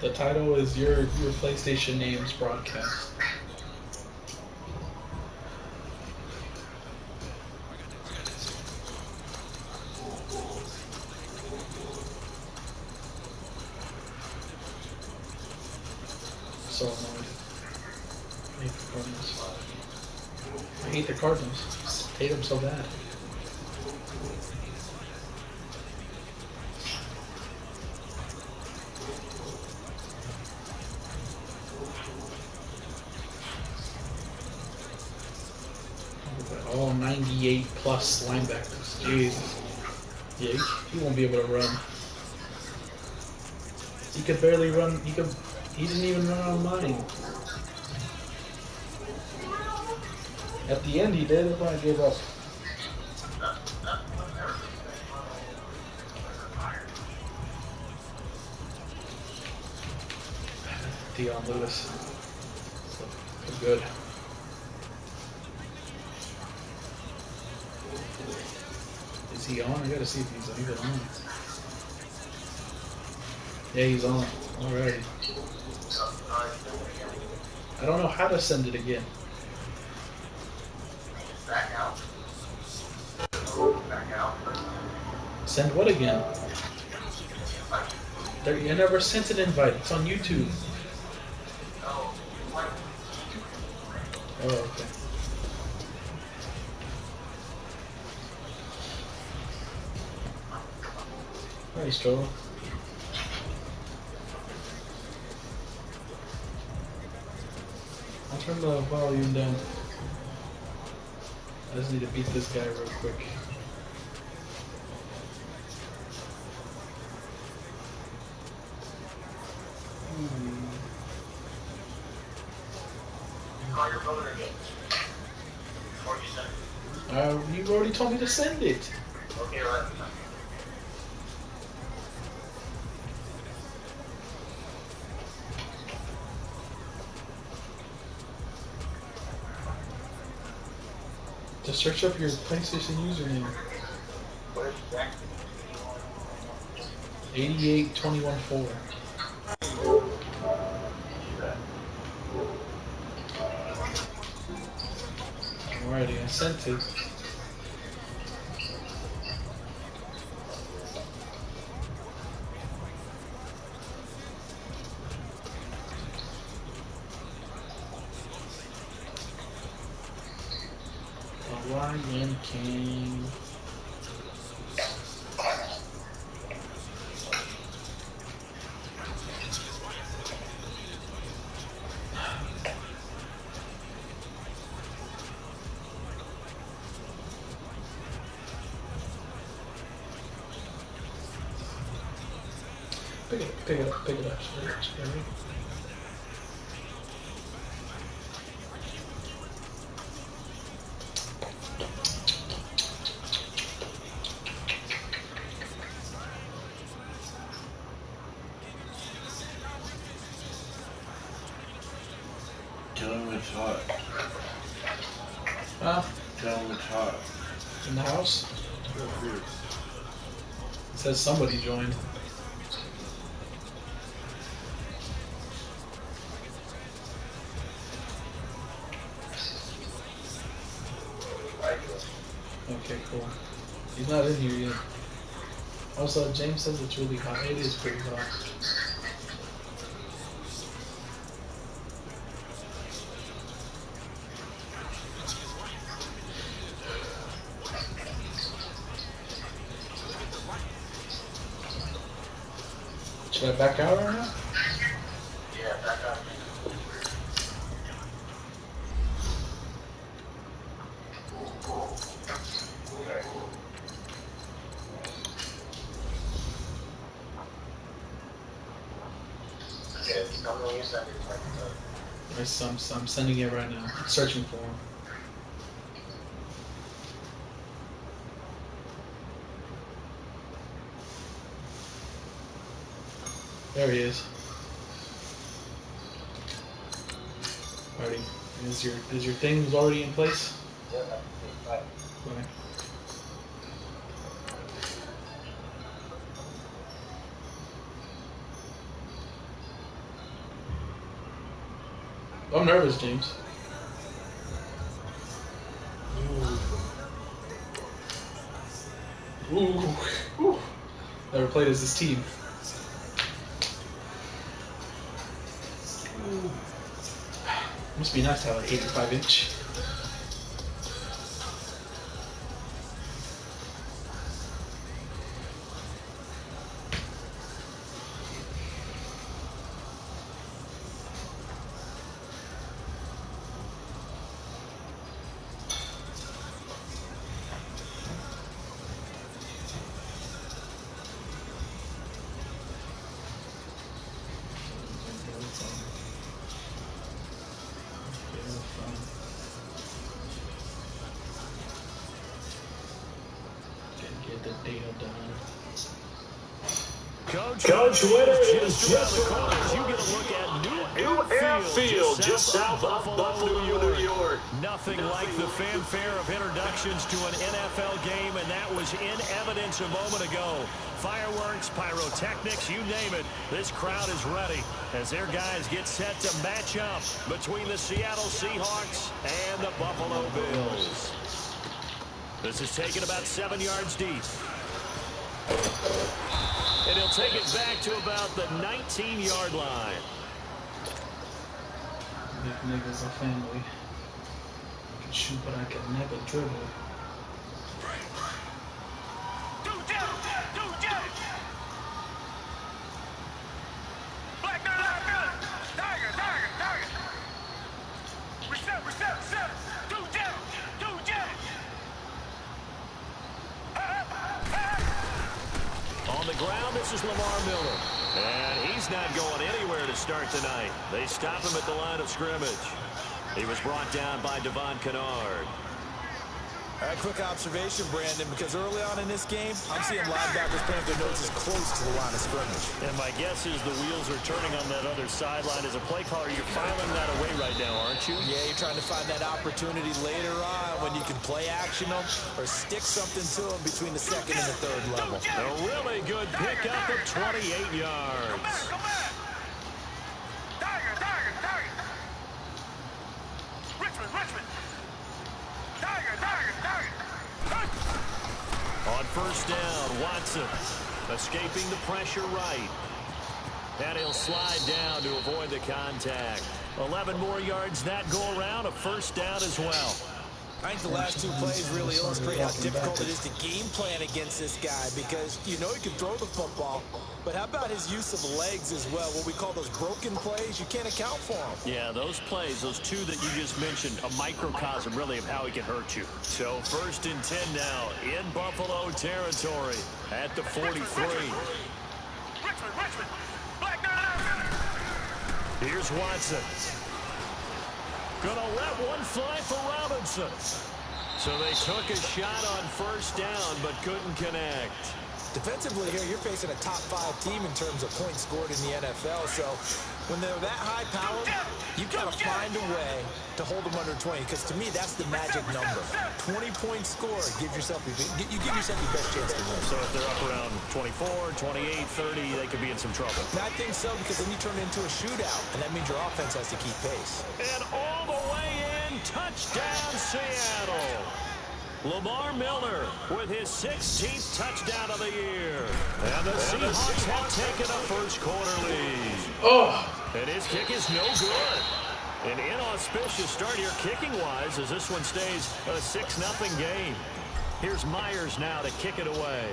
The title is your PlayStation names broadcast. So annoyed. I hate the Cardinals. I hate the Cardinals. I hate them so bad. All 98 plus linebackers. Jesus. Yeah, he won't be able to run. He could barely run. He didn't even run on mine. At the end he did, but I gave up. Dion Lewis. So good. Is he on? I gotta see if he's even on. Yeah, he's on. Alrighty. I don't know how to send it again. Back out. Back out. Send what again? I never sent an invite. It's on YouTube. Oh, okay. Nice, Joel. I'll turn the volume down. I just need to beat this guy real quick. Call your brother again. Before you send it. You already told me to send it. Okay, right. Just search up your PlayStation username. What is that? 88214. Alrighty, I sent it. Lion King. Pick it up. Sorry. Tell him it's hot. Huh? Tell him it's hot. In the house? It says somebody joined. Okay, cool. He's not in here yet. Also, James says it's really hot. It is pretty hot. Should I back out right now? Yeah, back out. Okay, tell me when you send it. I'm sending it right now. I'm searching for him. There he is. Alrighty. Is your thing already in place? Yeah, right. Okay. I'm nervous, James. Ooh. Ooh. Never played as this team. Ooh. Must be nice to have an 85-inch. Get the data done. Coach Winter is just around the corner. You get a look at New Airfield, just south of Buffalo, New York. Nothing like the fanfare of introductions to an NFL game, and that was in evidence a moment ago. Fireworks, pyrotechnics, you name it. This crowd is ready as their guys get set to match up between the Seattle Seahawks and the Buffalo Bills. This is taken about 7 yards deep. And he'll take it back to about the 19-yard line. Big niggas a family. I can shoot, but I can never dribble. On the ground, this is Lamar Miller. And he's not going anywhere to start tonight. They stop him at the line of scrimmage. He was brought down by Devon Kennard. A quick observation, Brandon, because early on in this game, I'm seeing linebackers putting up their noses close to the line of scrimmage. And my guess is the wheels are turning on that other sideline. As a play caller, you're filing that away right now, aren't you? Yeah, you're trying to find that opportunity later on when you can play action them or stick something to them between the second and the third level. A really good pickup of 28 yards. On first down, Watson escaping the pressure right. And he'll slide down to avoid the contact. 11 more yards that go around, a first down as well. I think the last two plays really illustrate how difficult it is to game plan against this guy because you know he can throw the football, but how about his use of legs as well? What we call those broken plays, you can't account for them. Yeah, those plays, those two that you just mentioned, a microcosm really of how he can hurt you. So 1st and 10 now in Buffalo territory at the 43. Here's Watson. Gonna let one fly for Robinson. So they took a shot on first down, but couldn't connect. Defensively here, you're facing a top 5 team in terms of points scored in the NFL. So when they're that high powered, you've got to find a way to hold them under 20. Because to me, that's the magic number. 20-point score. You give yourself your best chance to win. So if they're up around 24, 28, 30, they could be in some trouble. And I think so, because then you turn it into a shootout, and that means your offense has to keep pace. And all the way in, touchdown Seattle. Lamar Miller with his 16th touchdown of the year. And the Seahawks have taken a first quarter lead. Oh! And his kick is no good. An inauspicious start here kicking-wise as this one stays a 6-0 game. Here's Myers now to kick it away.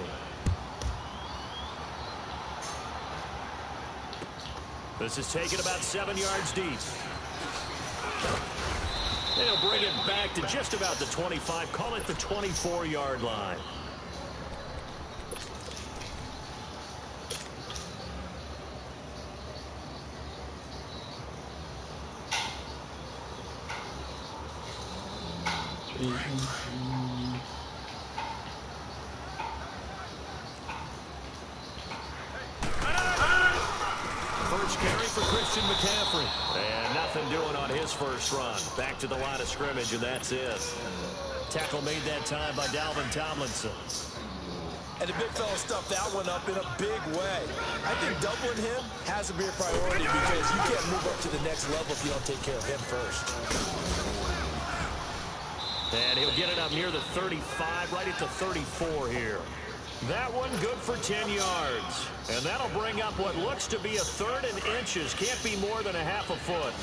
This is taken about 7 yards deep. They'll bring it back to just about the 25. Call it the 24-yard line. First carry for Christian McCaffrey. And nothing doing on his first run. Back to the line of scrimmage, and that's it. Tackle made that time by Dalvin Tomlinson. And the big fella stuffed that one up in a big way. I think doubling him has to be a priority because you can't move up to the next level if you don't take care of him first. And he'll get it up near the 35, right at the 34 here. That one good for 10 yards. And that'll bring up what looks to be a 3rd and inches. Can't be more than a half a foot.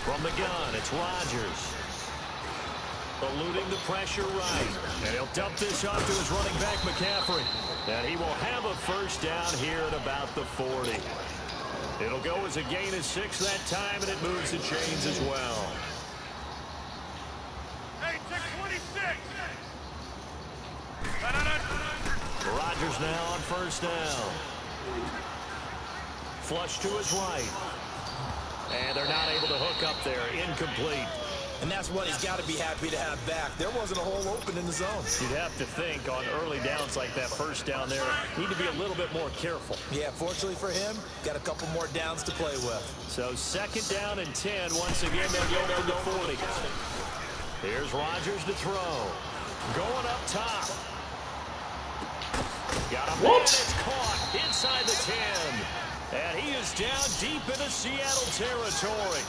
From the gun, it's Rodgers. Eluding the pressure right. And he'll dump this off to his running back, McCaffrey. And he will have a first down here at about the 40. It'll go as a gain of 6 that time, and it moves the chains as well. Hey, 26. Rodgers now on first down. Flush to his right. And they're not able to hook up there. Incomplete. And that's what he's got to be happy to have back. There wasn't a hole open in the zone. You'd have to think on early downs like that first down there, need to be a little bit more careful. Yeah, fortunately for him, got a couple more downs to play with. So 2nd down and 10. Once again, they'll go to the 40. Here's Rodgers to throw. Going up top. Got a man, it's caught inside the 10. And he is down deep into Seattle territory.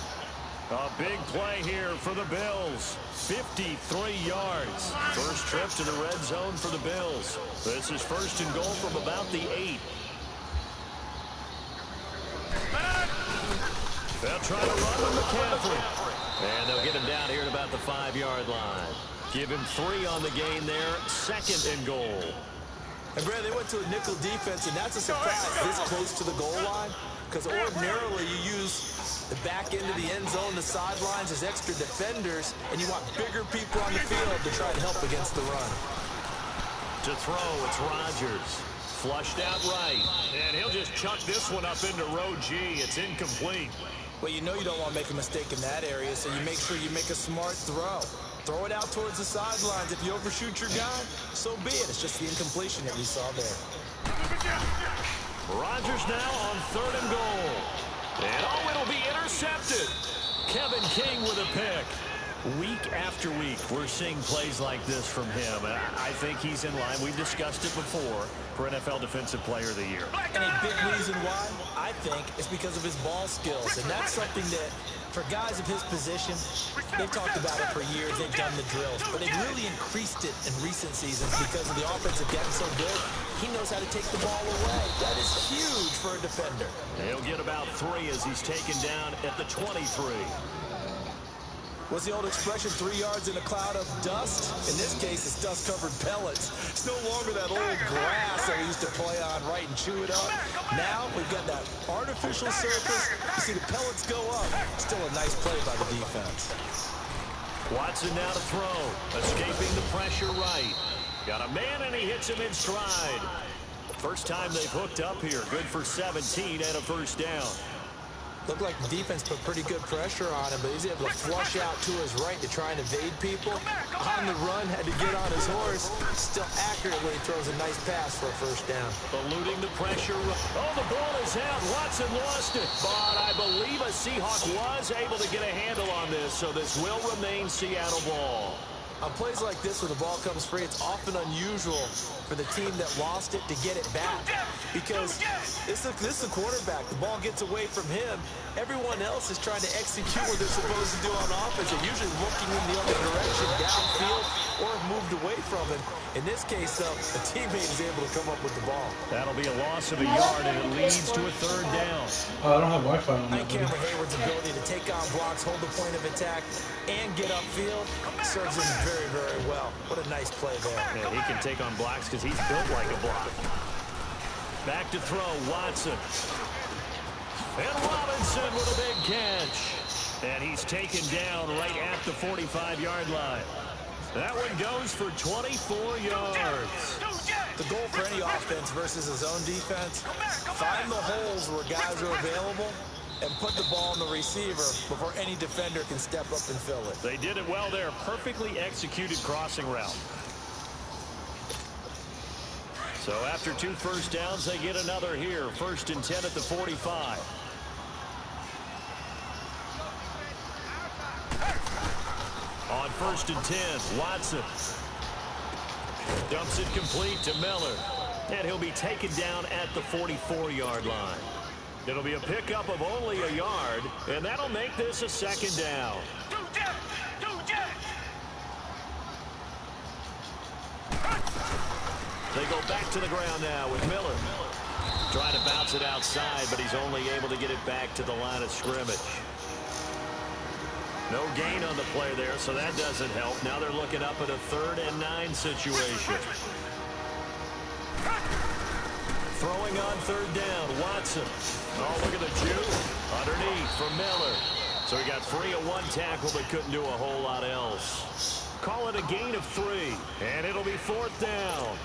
A big play here for the Bills. 53 yards. First trip to the red zone for the Bills. This is 1st and goal from about the 8. They'll try to run with McCaffrey. And they'll get him down here at about the 5-yard line. Give him 3 on the gain there. 2nd and goal. And, Brad, they went to a nickel defense, and that's a surprise this close to the goal line. Because ordinarily you use the back end of the end zone, the sidelines as extra defenders, and you want bigger people on the field to try to help against the run. To throw, it's Rodgers. Flushed out right. And he'll just chuck this one up into row G. It's incomplete. Well, you know you don't want to make a mistake in that area, so you make sure you make a smart throw. Throw it out towards the sidelines. If you overshoot your guy, so be it. It's just the incompletion that we saw there. Rodgers now on 3rd and goal. And oh, it'll be intercepted. Kevin King with a pick. Week after week, we're seeing plays like this from him. And I think he's in line. We've discussed it before for NFL Defensive Player of the Year. And a big reason why, I think, is because of his ball skills. And that's something that, for guys of his position, they've talked about it for years. They've done the drills. But they've really increased it in recent seasons because of the offense have gotten so good. He knows how to take the ball away. That is huge for a defender. He'll get about 3 as he's taken down at the 23. What's the old expression, 3 yards in a cloud of dust? In this case, it's dust-covered pellets. It's no longer that old grass that we used to play on, right, and chew it up. Now, we've got that artificial surface. You see the pellets go up. Still a nice play by the defense. Watson now to throw. Escaping the pressure right. Got a man, and he hits him in stride. First time they've hooked up here. Good for 17 and a first down. Looked like the defense put pretty good pressure on him, but he's able to flush out to his right to try and evade people. On the run, had to get on his horse. Still accurately throws a nice pass for a first down. Eluding the pressure. Oh, the ball is out. Watson lost it. But I believe a Seahawk was able to get a handle on this, so this will remain Seattle ball. On plays like this where the ball comes free, it's often unusual for the team that lost it to get it back. Because this is the quarterback. The ball gets away from him. Everyone else is trying to execute what they're supposed to do on offense. They're usually looking in the other direction, downfield, or moved away from it. In this case, though, a teammate is able to come up with the ball. That'll be a loss of a yard, and it leads to a 3rd down. I don't have Wi-Fi on I that. think Cameron Hayward's ability to take on blocks, hold the point of attack, and get upfield serves him very, very well. What a nice play there. Yeah, he can take on blocks because he's built like a block. Back to throw, Watson. And Robinson with a big catch. And he's taken down right at the 45-yard line. That one goes for 24 yards. The goal for any offense versus a zone defense, find the holes where guys are available and put the ball on the receiver before any defender can step up and fill it. They did it well there. Perfectly executed crossing route. So after 2 first downs, they get another here. 1st and 10 at the 45. On first and 10. Watson dumps it complete to Miller. And he'll be taken down at the 44-yard line. It'll be a pickup of only a yard, and that'll make this a second down. They go back to the ground now with Miller. Trying to bounce it outside, but he's only able to get it back to the line of scrimmage. No gain on the play there, so that doesn't help. Now they're looking up at a 3rd and 9 situation. Throwing on 3rd down, Watson. Oh, look at the juke. Underneath for Miller. So he got free of 1 tackle, but couldn't do a whole lot else. Call it a gain of 3, and it'll be 4th down.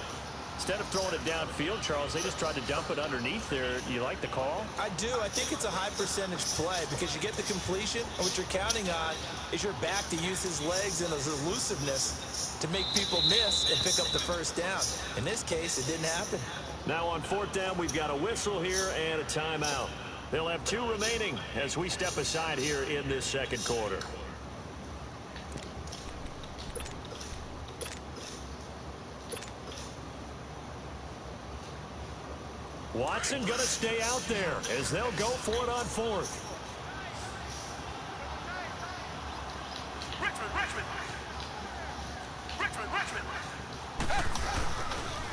Instead of throwing it downfield, Charles, they just tried to dump it underneath there. You like the call? I do. I think it's a high percentage play because you get the completion, and what you're counting on is your back to use his legs and his elusiveness to make people miss and pick up the 1st down. In this case, it didn't happen. Now on 4th down, we've got a whistle here and a timeout. They'll have 2 remaining as we step aside here in this 2nd quarter. Watson going to stay out there as they'll go for it on 4th.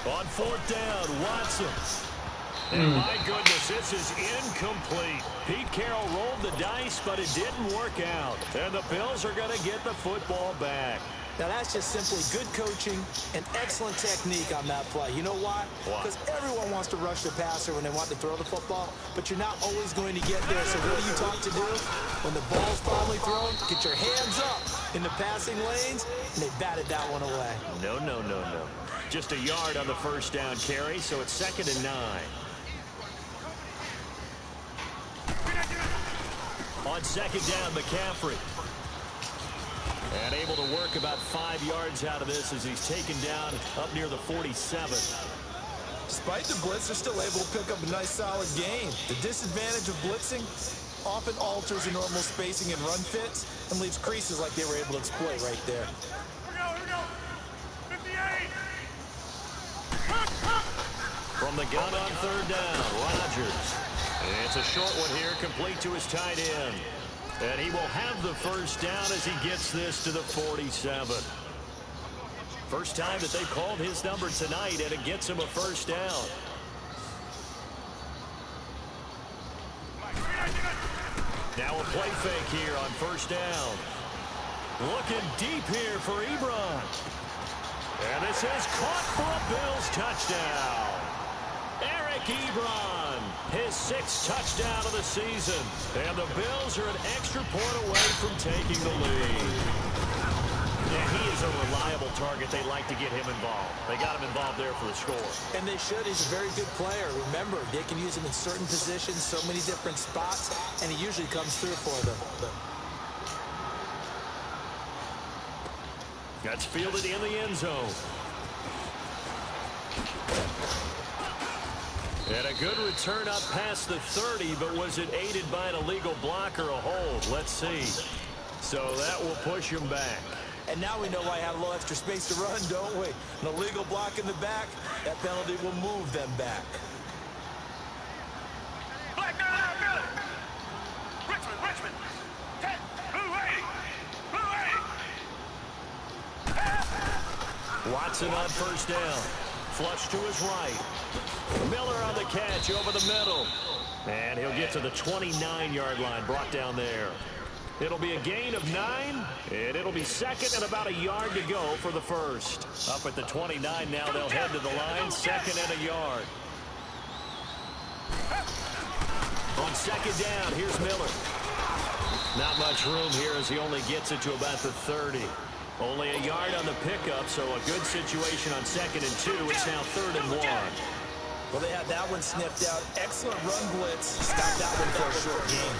On 4th down, Watson. And my goodness, this is incomplete. Pete Carroll rolled the dice, but it didn't work out. And the Bills are going to get the football back. Now, that's just simply good coaching and excellent technique on that play. You know why? Because everyone wants to rush the passer when they want to throw the football, but you're not always going to get there. So what are you taught to do? When the ball's finally thrown, get your hands up in the passing lanes, and they batted that one away. No. Just a yard on the 1st down carry, so it's 2nd and 9. On 2nd down, McCaffrey. And able to work about 5 yards out of this as he's taken down up near the 47. Despite the blitz, they're still able to pick up a nice solid gain. The disadvantage of blitzing often alters the normal spacing and run fits and leaves creases like they were able to exploit right there. Here we go. 58. From the gun on 3rd down, Rodgers. And it's a short one here, complete to his tight end. And he will have the 1st down as he gets this to the 47. First time that they called his number tonight, and it gets him a 1st down. Now a play fake here on 1st down. Looking deep here for Ebron. And this is caught for a Bills touchdown. Eric Ebron, his 6th touchdown of the season. And the Bills are an extra point away from taking the lead. Yeah, he is a reliable target. They like to get him involved. They got him involved there for the score. And they should. He's a very good player. Remember, they can use him in certain positions, so many different spots, and he usually comes through for them. That's fielded in the end zone. And a good return up past the 30, but was it aided by an illegal block or a hold? Let's see. So that will push him back. And now we know why I have a little extra space to run, don't we? An illegal block in the back, that penalty will move them back. Black guy out good. Richmond. 10. Blue 80. Watson on 1st down. Flush to his right. Miller on the catch over the middle. And he'll get to the 29-yard line, brought down there. It'll be a gain of 9, and it'll be 2nd and about a yard to go for the 1st. Up at the 29 now, they'll head to the line, 2nd and a yard. On 2nd down, here's Miller. Not much room here as he only gets it to about the 30. Only a yard on the pickup, so a good situation on 2nd and 2. It's now 3rd and 1. Well, they had that one sniffed out. Excellent run blitz. Stop that one for a short gain.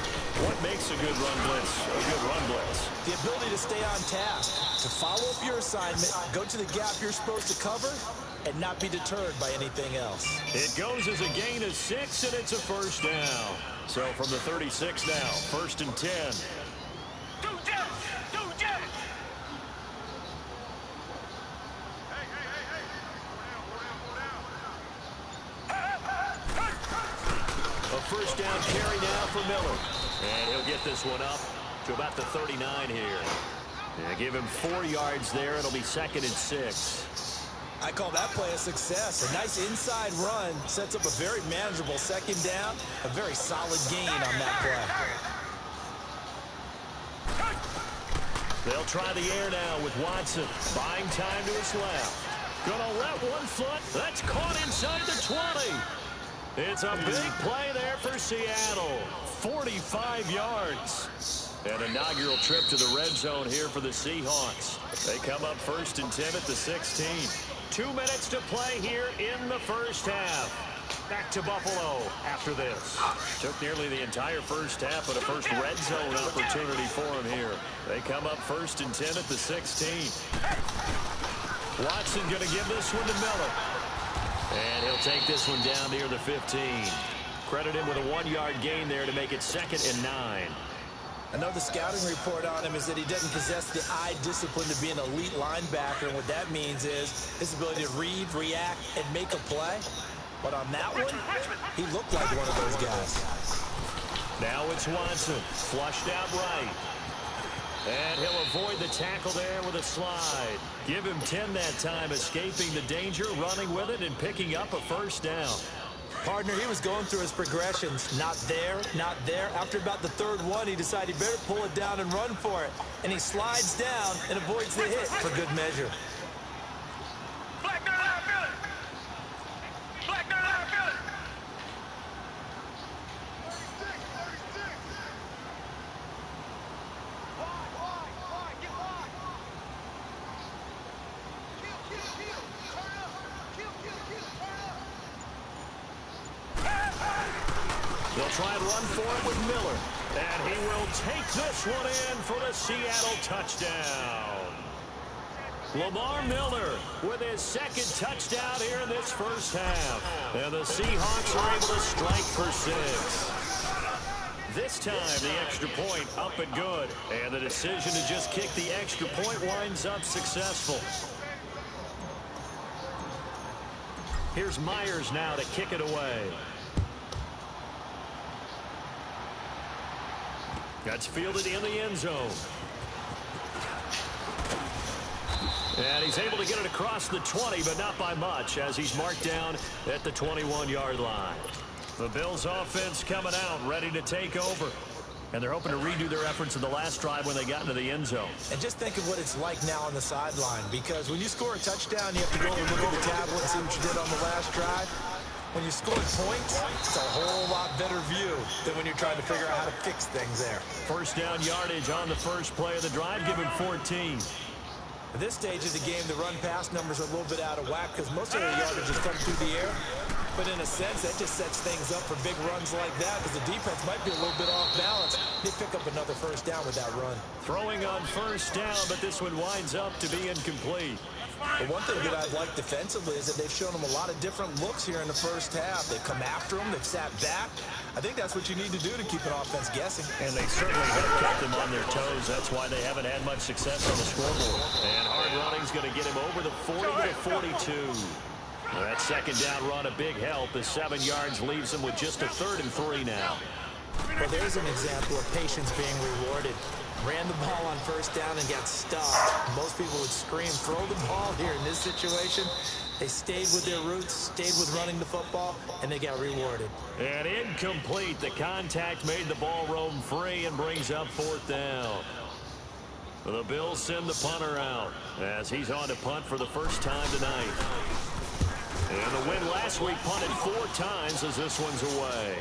What makes a good run blitz a good run blitz? The ability to stay on task, to follow up your assignment, go to the gap you're supposed to cover, and not be deterred by anything else. It goes as a gain of 6, and it's a 1st down. So from the 36 now, 1st and 10. first down carry now for Miller. And he'll get this one up to about the 39 here. Yeah, give him 4 yards there. It'll be 2nd and 6. I call that play a success. A nice inside run sets up a very manageable 2nd down. A very solid gain on that play. They'll try the air now with Watson. Buying time to his left. Gonna let one foot. That's caught inside the 20. It's a big play there for Seattle. 45 yards. An inaugural trip to the red zone here for the Seahawks. They come up 1st and 10 at the 16. 2 minutes to play here in the first half. Back to Buffalo after this. Took nearly the entire first half, but a first red zone opportunity for him here. They come up 1st and 10 at the 16. Watson going to give this one to Miller. And he'll take this one down near the 15. Credit him with a 1-yard gain there to make it 2nd and 9. I know the scouting report on him is that he doesn't possess the eye discipline to be an elite linebacker. And what that means is his ability to read, react, and make a play. But on that one, he looked like one of those guys. Now it's Watson, flushed out right. And he'll avoid the tackle there with a slide. Give him 10 that time, escaping the danger, running with it, and picking up a first down. Partner, he was going through his progressions. Not there, not there. After about the 3rd one, he decided he better pull it down and run for it. And he slides down and avoids the hit for good measure. They'll try and run for it with Miller. And he will take this one in for the Seattle touchdown. Lamar Miller with his 2nd touchdown here in this first half. And the Seahawks are able to strike for 6. This time, the extra point up and good. And the decision to just kick the extra point winds up successful. Here's Myers now to kick it away. That's fielded in the end zone. And he's able to get it across the 20, but not by much, as he's marked down at the 21-yard line. The Bills offense coming out, ready to take over. And they're hoping to redo their efforts in the last drive when they got into the end zone. And just think of what it's like now on the sideline, because when you score a touchdown, you have to go over and look at the tablet and see what you did on the last drive. When you score points, it's a whole lot better view than when you're trying to figure out how to fix things there. First down yardage on the first play of the drive, give him 14. At this stage of the game, the run-pass numbers are a little bit out of whack because most of their yardage has come through the air. But in a sense, that just sets things up for big runs like that because the defense might be a little bit off balance. They pick up another first down with that run. Throwing on first down, but this one winds up to be incomplete. The one thing that I've liked defensively is that they've shown them a lot of different looks here in the first half. They've come after them. They've sat back. I think that's what you need to do to keep an offense guessing. And they certainly have kept them on their toes. That's why they haven't had much success on the scoreboard. And hard running's going to get him over the 40 to 42. That 2nd down run, a big help. The 7 yards leaves him with just a 3rd and 3 now. Well, there's an example of patience being rewarded. Ran the ball on first down and got stopped. Most people would scream, throw the ball here. In this situation, they stayed with their roots, stayed with running the football, and they got rewarded. And incomplete. The contact made the ball roam free and brings up 4th down. The Bills send the punter out as he's on to punt for the first time tonight. And the win last week punted 4 times as this one's away.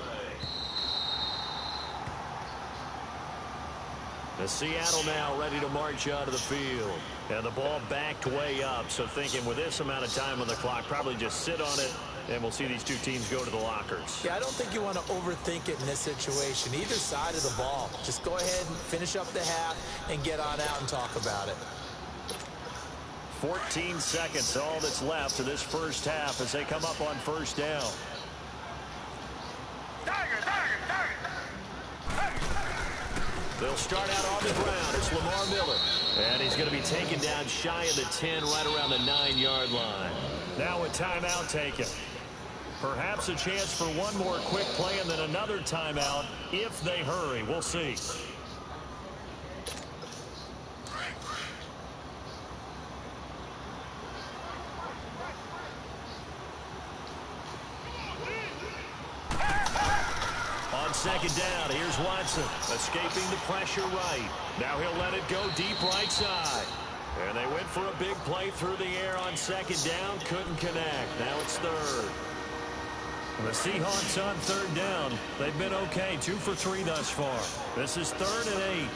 The Seattle now ready to march out of the field. And the ball backed way up. So thinking with this amount of time on the clock, probably just sit on it, and we'll see these two teams go to the lockers. Yeah, I don't think you want to overthink it in this situation. Either side of the ball. Just go ahead and finish up the half and get on out and talk about it. 14 seconds, all that's left of this first half as they come up on first down. They'll start out on the ground. It's Lamar Miller. And he's going to be taken down shy of the 10, right around the 9-yard line. Now a timeout taken. Perhaps a chance for one more quick play and then another timeout if they hurry. We'll see. On second down, here's Watson, escaping the pressure right. Now he'll let it go deep right side. And they went for a big play through the air on second down, couldn't connect. Now it's third. The Seahawks on third down. They've been okay, 2 for 3 thus far. This is 3rd and 8.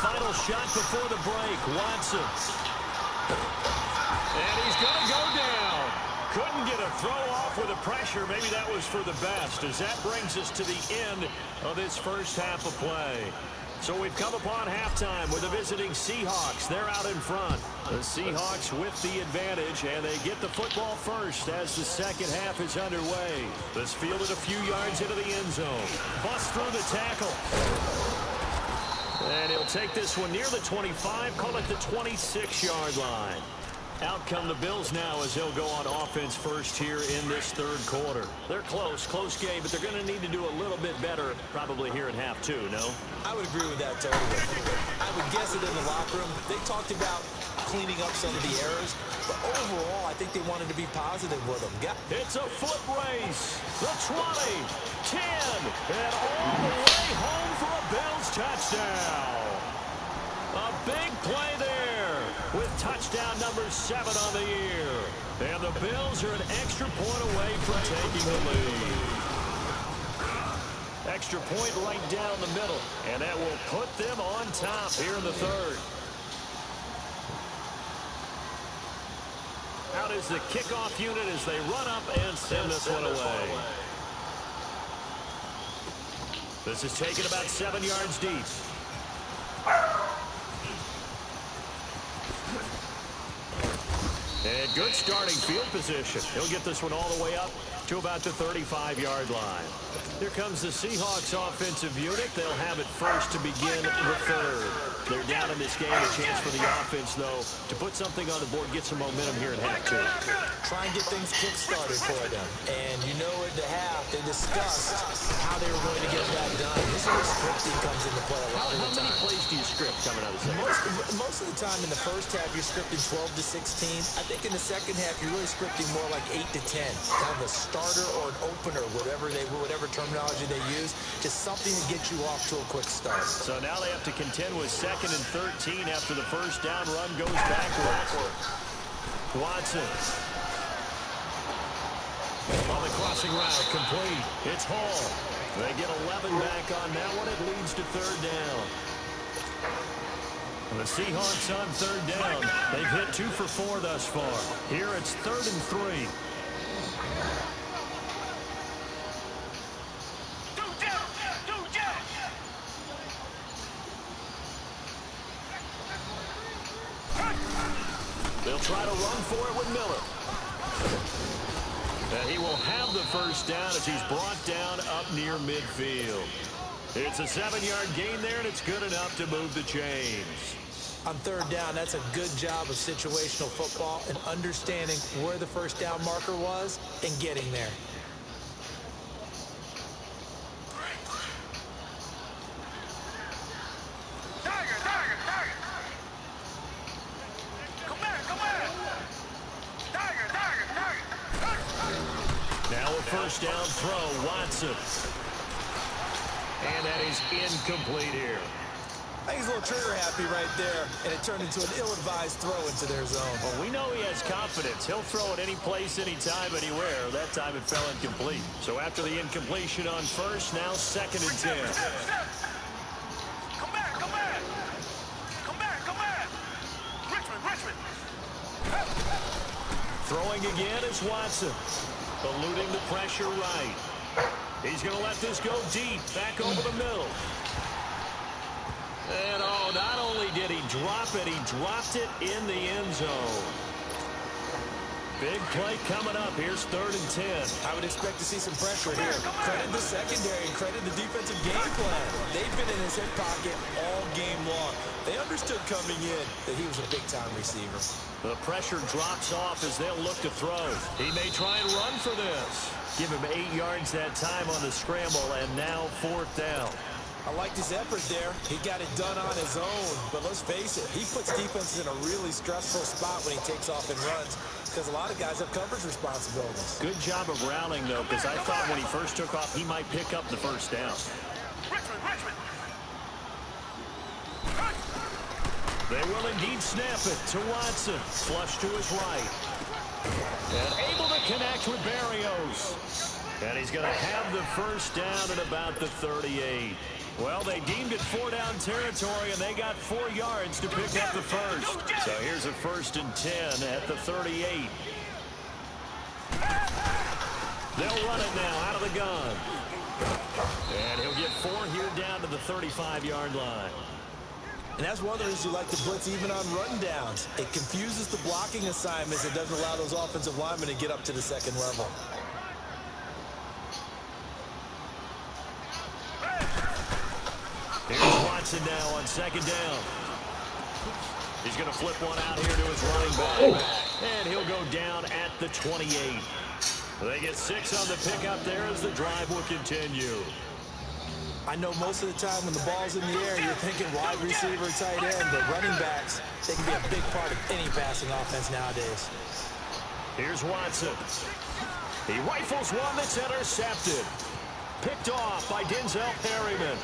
Final shot before the break, Watson. And he's going to go down. Couldn't get a throw off with the pressure. Maybe that was for the best, as that brings us to the end of this first half of play. So we've come upon halftime with the visiting Seahawks. They're out in front. The Seahawks with the advantage, and they get the football first as the second half is underway. This fielded a few yards into the end zone. Bust through the tackle. And he'll take this one near the 25, call it the 26-yard line. Out come the Bills now as they'll go on offense first here in this third quarter. They're close game, but they're going to need to do a little bit better probably here in half 2, no? I would agree with that totally. I would guess it in the locker room. They talked about cleaning up some of the errors, but overall, I think they wanted to be positive with them. It's a foot race. The 20, 10, and all the way home for a Bills touchdown. A big play there with touchdown number 7 on the year. And the Bills are an extra point away from taking the lead. Extra point right down the middle, and that will put them on top here in the third. Out is the kickoff unit as they run up and send this one away. This is taken about 7 yards deep. And good starting field position. He'll get this one all the way up to about the 35-yard line. Here comes the Seahawks offensive unit. They'll have it first to begin the third. They're down in this game. A chance for the offense, though, to put something on the board, get some momentum here in half 2. Try and get things kick-started for them. And you know at the half, they discussed how they were going to get that done. This is where scripting comes into play a lot of the time. How many plays do you script coming out of the second half? Most of the time in the first half, you're scripting 12 to 16. I think in the second half, you're really scripting more like 8 to 10. Kind of a starter or an opener, whatever terminology they use, just something to get you off to a quick start. So now they have to contend with 2nd and 13 after the first down run goes backwards. Watson. On the crossing route, complete. It's Hall. They get 11 back on that one. It leads to third down. The Seahawks on third down. They've hit 2 for 4 thus far. Here it's 3rd and 3. They'll try to run for it with Miller. And he will have the first down as he's brought down up near midfield. It's a 7-yard gain there, and it's good enough to move the chains. On third down, that's a good job of situational football and understanding where the first down marker was and getting there. First down throw, Watson. And that is incomplete here. I think he's a little trigger happy right there, and it turned into an ill-advised throw into their zone. Well, we know he has confidence. He'll throw it any place, anytime, anywhere. That time it fell incomplete. So after the incompletion on first, now 2nd and 10. Come back. Richmond. Throwing again is Watson. Eluding the pressure right. He's going to let this go deep, back over the middle. And, not only did he drop it? He dropped it in the end zone. Big play coming up. Here's 3rd and 10. I would expect to see some pressure here. Credit the secondary and credit the defensive game plan. They've been in his hip pocket all game long. They understood coming in that he was a big-time receiver. The pressure drops off as they'll look to throw. He may try and run for this. Give him 8 yards that time on the scramble, and now 4th down. I liked his effort there. He got it done on his own. But let's face it, he puts defenses in a really stressful spot when he takes off and runs because a lot of guys have coverage responsibilities. Good job of rounding, though, because I thought when he first took off, he might pick up the 1st down. They will indeed snap it to Watson. Flush to his right. And able to connect with Barrios. And he's going to have the 1st down at about the 38. Well, they deemed it 4-down territory, and they got 4 yards to pick up the 1st. So here's a 1st and 10 at the 38. They'll run it now out of the gun. And he'll get 4 here down to the 35-yard line. And that's one of the reasons you like to blitz even on rundowns. It confuses the blocking assignments. It doesn't allow those offensive linemen to get up to the 2nd level. Here's Watson now on 2nd down. He's going to flip one out here to his running back. And he'll go down at the 28. They get 6 on the pickup there as the drive will continue. I know most of the time when the ball's in the air, you're thinking wide receiver, tight end, but running backs, they can be a big part of any passing offense nowadays. Here's Watson. He rifles one that's intercepted. Picked off by Denzel Perryman.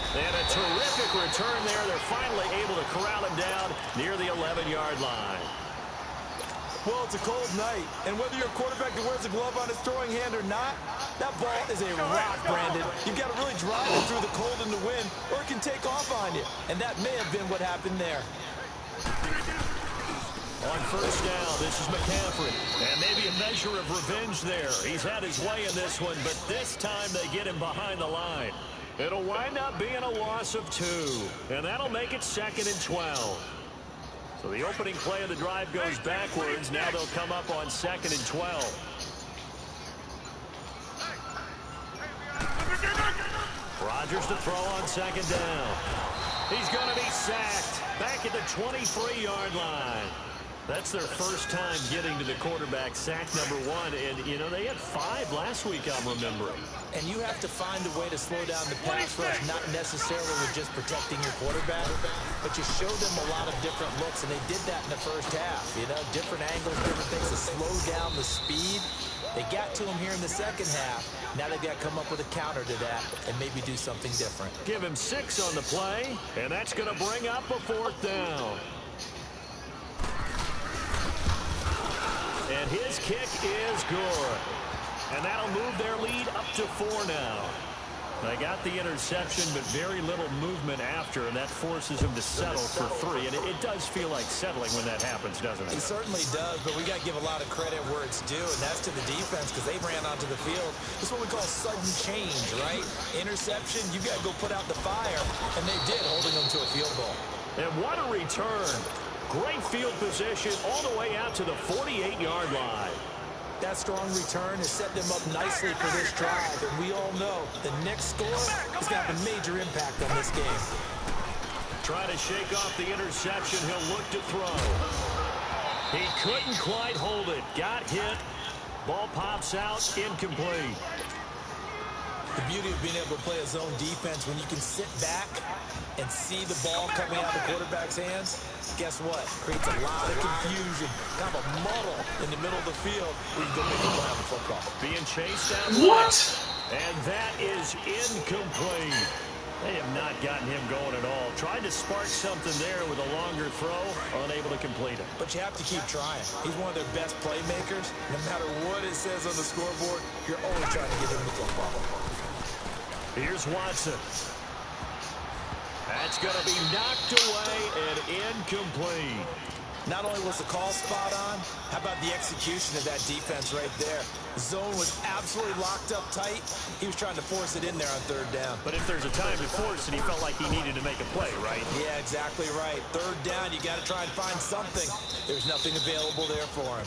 And a terrific return there. They're finally able to corral him down near the 11-yard line. Well, it's a cold night, and whether you're a quarterback that wears a glove on his throwing hand or not, that ball is a rock, Brandon. You've got to really drive it through the cold and the wind, or it can take off on you. And that may have been what happened there. On 1st down, this is McCaffrey. And maybe a measure of revenge there. He's had his way in this one, but this time they get him behind the line. It'll wind up being a loss of 2. And that'll make it 2nd and 12. So the opening play of the drive goes backwards. Now they'll come up on 2nd and 12. Rodgers to throw on 2nd down. He's going to be sacked back at the 23-yard line. That's their 1st time getting to the quarterback, sack number 1. And, you know, they had 5 last week, I'm remembering. And you have to find a way to slow down the pass rush, not necessarily with just protecting your quarterback, but you show them a lot of different looks, and they did that in the 1st half. You know, different angles, different things to slow down the speed. They got to him here in the 2nd half. Now they've got to come up with a counter to that and maybe do something different. Give him 6 on the play, and that's going to bring up a 4th down. And his kick is good. And that'll move their lead up to 4 now. They got the interception, but very little movement after, and that forces him to settle for 3. And it does feel like settling when that happens, doesn't it? It certainly does, but we got to give a lot of credit where it's due, and that's to the defense because they ran onto the field. It's what we call sudden change, right? Interception, you got to go put out the fire, and they did, holding them to a field goal. And what a return. Great field position all the way out to the 48-yard line. That strong return has set them up nicely for this drive, and we all know the next score is going to have a major impact on this game. Trying to shake off the interception. He'll look to throw. He couldn't quite hold it. Got hit. Ball pops out. Incomplete. The beauty of being able to play a zone defense when you can sit back and see the ball coming out of the quarterback's hands, guess what? Creates a lot of confusion, kind of a muddle in the middle of the field where you can go make a play on the football. Being chased down. What? And that is incomplete. They have not gotten him going at all. Tried to spark something there with a longer throw, unable to complete it. But you have to keep trying. He's one of their best playmakers. No matter what it says on the scoreboard, you're always trying to get him the football. Here's Watson. That's going to be knocked away and incomplete. Not only was the call spot on, how about the execution of that defense right there? The zone was absolutely locked up tight. He was trying to force it in there on third down. But if there's a time to force it, he felt like he needed to make a play, right? Yeah, exactly right. Third down, you got to try and find something. There's nothing available there for him.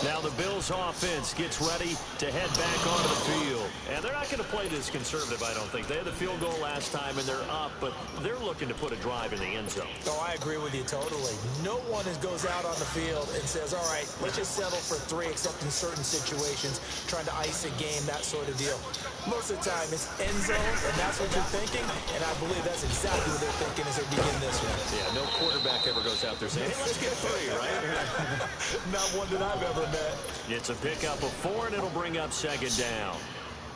Now the Bills offense gets ready to head back onto the field. And they're not going to play this conservative, I don't think. They had the field goal last time, and they're up, but they're looking to put a drive in the end zone. Oh, I agree with you totally. No one goes out on the field and says, all right, let's just settle for 3, except in certain situations, trying to ice a game, that sort of deal. Most of the time, it's end zone, and that's what you're thinking, and I believe that's exactly what they're thinking as they begin this one. Yeah, no quarterback ever goes out there saying, hey, let's get 3, right? Not one that I've ever met. It's a pickup of 4, and it'll bring up second down.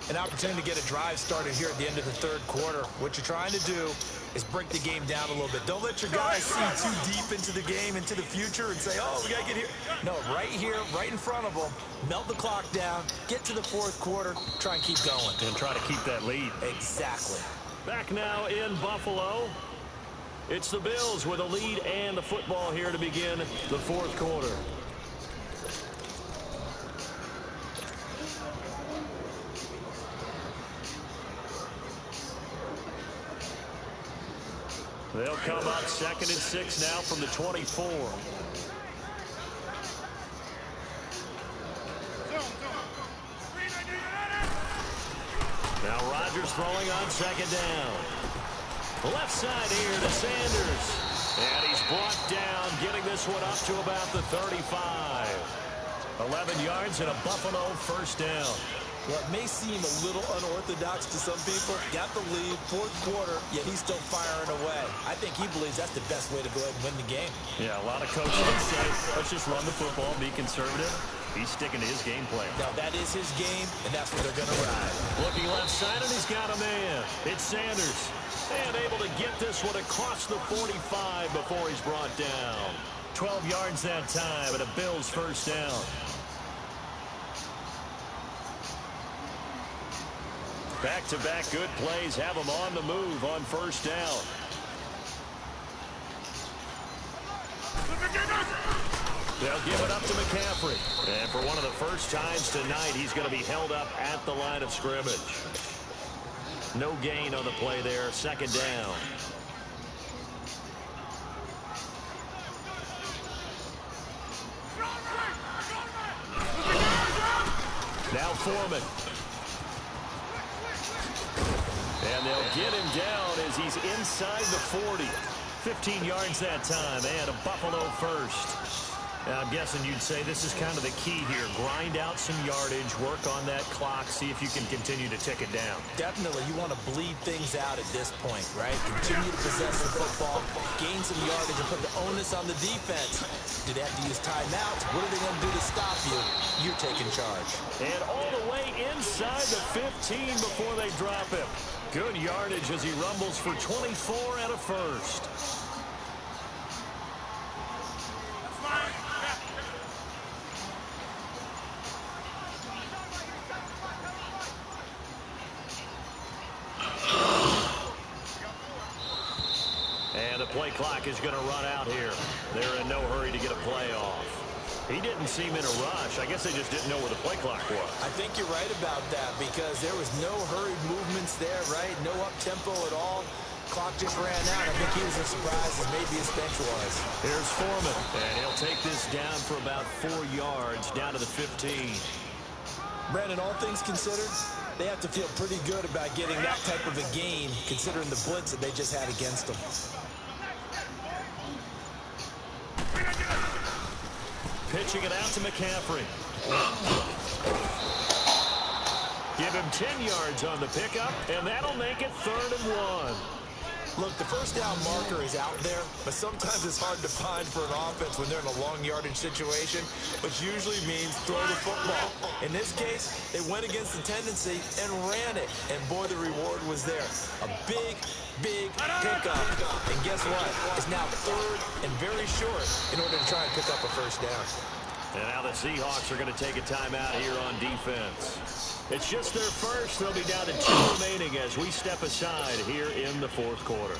An opportunity to get a drive started here at the end of the third quarter. What you're trying to do is break the game down a little bit. Don't let your guys see too deep into the game, into the future, and say, oh, we got to get here. No, right here, right in front of them, melt the clock down, get to the fourth quarter, try and keep going. And try to keep that lead. Exactly. Back now in Buffalo. It's the Bills with a lead and the football here to begin the fourth quarter. They'll come up 2nd and 6 now from the 24. Now Rodgers throwing on 2nd down. Left side here to Sanders. And he's brought down, getting this one up to about the 35. 11 yards and a Buffalo first down. Well, it may seem a little unorthodox to some people. Got the lead, fourth quarter, yet he's still firing away. I think he believes that's the best way to go ahead and win the game. Yeah, a lot of coaches would say, let's just run the football, be conservative. He's sticking to his game plan. Now, that is his game, and that's what they're going to ride. Looking left side, and he's got a man. It's Sanders. And able to get this one across the 45 before he's brought down. 12 yards that time, and a Bills first down. Back-to-back good plays have them on the move on first down. They'll give it up to McCaffrey. And for one of the first times tonight, he's going to be held up at the line of scrimmage. No gain on the play there, second down. Now Foreman. And they'll get him down as he's inside the 40. 15 yards that time, and a Buffalo first. Now, I'm guessing you'd say this is kind of the key here. Grind out some yardage, work on that clock, see if you can continue to tick it down. Definitely. You want to bleed things out at this point, right? Continue to possess the football, gain some yardage, and put the onus on the defense. Do they have to use timeouts? What are they going to do to stop you? You're taking charge. And all the way inside the 15 before they drop him. Good yardage as he rumbles for 24 and a first. And the play clock is going to run out here. They're in no hurry to get a play off. He didn't seem in a rush. I guess they just didn't know where the play clock was. I think you're right about that because there was no hurried movements there, right? No up-tempo at all. Clock just ran out. I think he was as surprised as maybe his bench was. Here's Foreman, and he'll take this down for about 4 yards, down to the 15. Brandon, all things considered, they have to feel pretty good about getting that type of a gain considering the blitz that they just had against them. Pitching it out to McCaffrey. Give him 10 yards on the pickup, and that'll make it 3rd and 1. Look, the first down marker is out there, but sometimes it's hard to find for an offense when they're in a long yardage situation, which usually means throw the football. In this case, they went against the tendency and ran it, and boy, the reward was there. A big pickup, and guess what? It's now 3rd and very short in order to try and pick up a first down. And now the Seahawks are going to take a timeout here on defense. It's just their first. They'll be down to 2 remaining as we step aside here in the fourth quarter.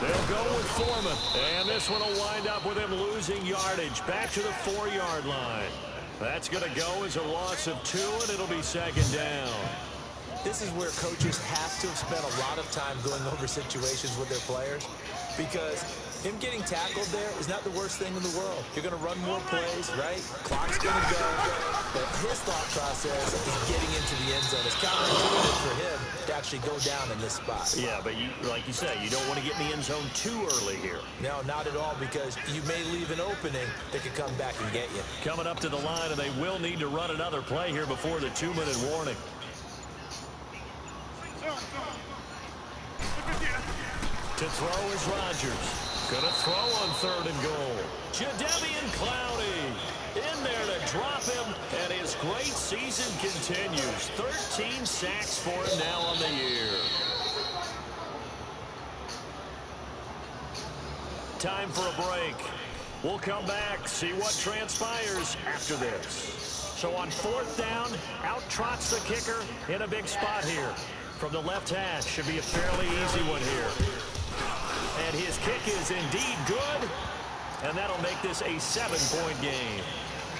They'll go with Foreman. And this one will wind up with him losing yardage. Back to the 4-yard line. That's going to go as a loss of 2, and it'll be second down. This is where coaches have to have spent a lot of time going over situations with their players, because him getting tackled there is not the worst thing in the world. You're going to run more plays, right? Clock's going to go. But his thought process is getting into the end zone. It's counterintuitive for him to actually go down in this spot. Yeah, but like you say, you don't want to get in the end zone too early here. No, not at all, because you may leave an opening that could come back and get you. Coming up to the line, and they will need to run another play here before the 2-minute warning. To throw is Rodgers. Gonna throw on 3rd and goal. Jadeveon Clowney in there to drop him, and his great season continues. 13 sacks for him now on the year. Time for a break. We'll come back, see what transpires after this. So on 4th down, out trots the kicker in a big spot here. From the left hash, should be a fairly easy one here. And his kick is indeed good, and that'll make this a 7-point game.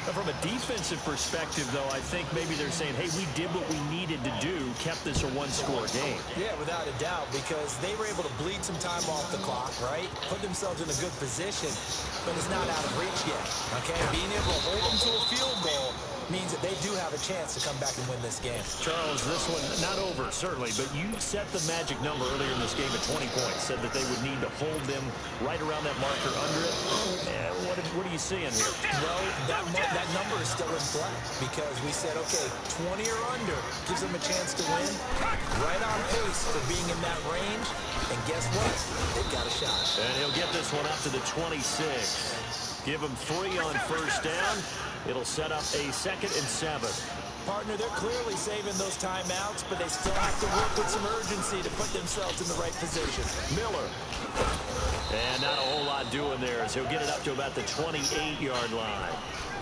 But from a defensive perspective, though, I think maybe they're saying, hey, we did what we needed to do, kept this a 1-score game. Yeah, without a doubt, because they were able to bleed some time off the clock, right? Put themselves in a good position, but it's not out of reach yet, okay? Being able to hold them to a field goal means that they do have a chance to come back and win this game. Charles, this one, not over, certainly, but you set the magic number earlier in this game at 20 points, said that they would need to hold them right around that marker under it. What are you seeing here? No, that number is still in play, because we said, okay, 20 or under gives them a chance to win. Right on pace for being in that range, and guess what? They've got a shot. And he'll get this one up to the 26. Give him 3 on 1st down. It'll set up a 2nd and 7. Partner, they're clearly saving those timeouts, but they still have to work with some urgency to put themselves in the right position. Miller. And not a whole lot doing there, as he'll get it up to about the 28-yard line.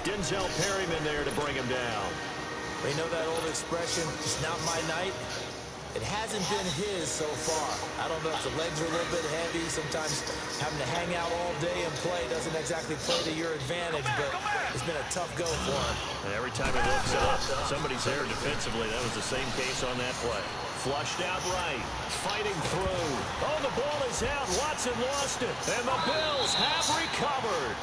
Denzel Perryman there to bring him down. They know that old expression, it's not my night. It hasn't been his so far. I don't know if the legs are a little bit heavy. Sometimes having to hang out all day and play doesn't exactly play to your advantage, but it's been a tough go for him. And every time he looks up, somebody's there defensively. That was the same case on that play. Flushed out right, fighting through. Oh, the ball is out. Watson lost it, and the Bills have recovered.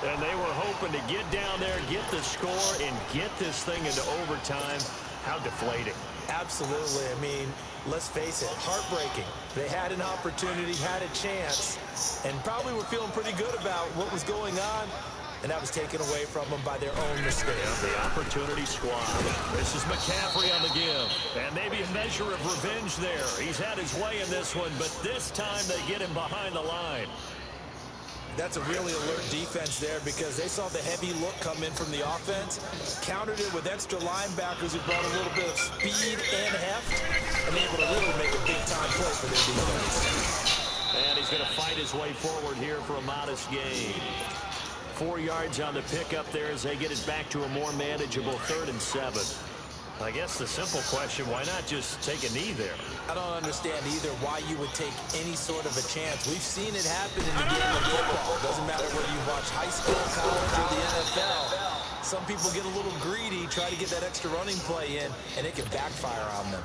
And they were hoping to get down there, get the score, and get this thing into overtime. How deflating. Absolutely. I mean, let's face it, heartbreaking. They had an opportunity, had a chance, and probably were feeling pretty good about what was going on, and that was taken away from them by their own mistake. Yeah, the opportunity squad. This is McCaffrey on the give, and maybe a measure of revenge there. He's had his way in this one, but this time they get him behind the line. That's a really alert defense there, because they saw the heavy look come in from the offense, countered it with extra linebackers who brought a little bit of speed and heft, and able to really make a big-time play for their defense. And he's going to fight his way forward here for a modest gain. 4 yards on the pickup there as they get it back to a more manageable 3rd and 7. I guess the simple question, why not just take a knee there? I don't understand either why you would take any sort of a chance. We've seen it happen in the game of football. It doesn't matter whether you watch high school, college, or the NFL. Some people get a little greedy, try to get that extra running play in, and it can backfire on them.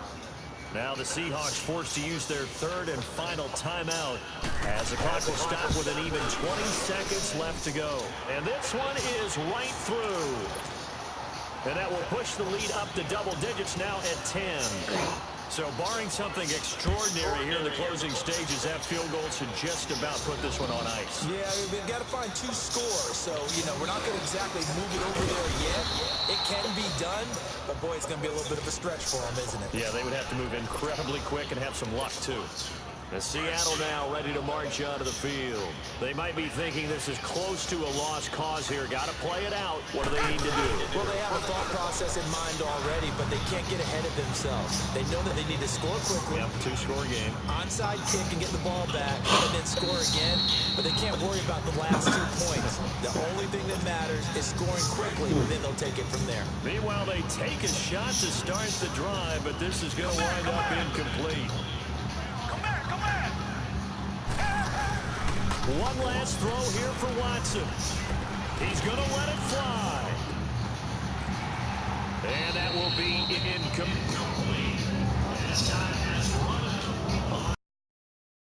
Now the Seahawks forced to use their 3rd and final timeout, as the clock will stop with an even 20 seconds left to go. And this one is right through. And that will push the lead up to double digits now at 10. So barring something extraordinary here in the closing stages, that field goal should just about put this one on ice. Yeah, we've got to find 2 scores. So, you know, we're not going to exactly move it over there yet. It can be done, but boy, it's going to be a little bit of a stretch for them, isn't it? Yeah, they would have to move incredibly quick and have some luck, too. And Seattle now ready to march onto the field. They might be thinking this is close to a lost cause here. Got to play it out. What do they need to do? Well, they have a thought process in mind already, but they can't get ahead of themselves. They know that they need to score quickly. Yep, 2-score game. Onside kick and get the ball back, and then score again. But they can't worry about the last 2 points. The only thing that matters is scoring quickly, and then they'll take it from there. Meanwhile, they take a shot to start the drive, but this is going to wind up incomplete. One last throw here for Watson. He's going to let it fly. And that will be incomplete.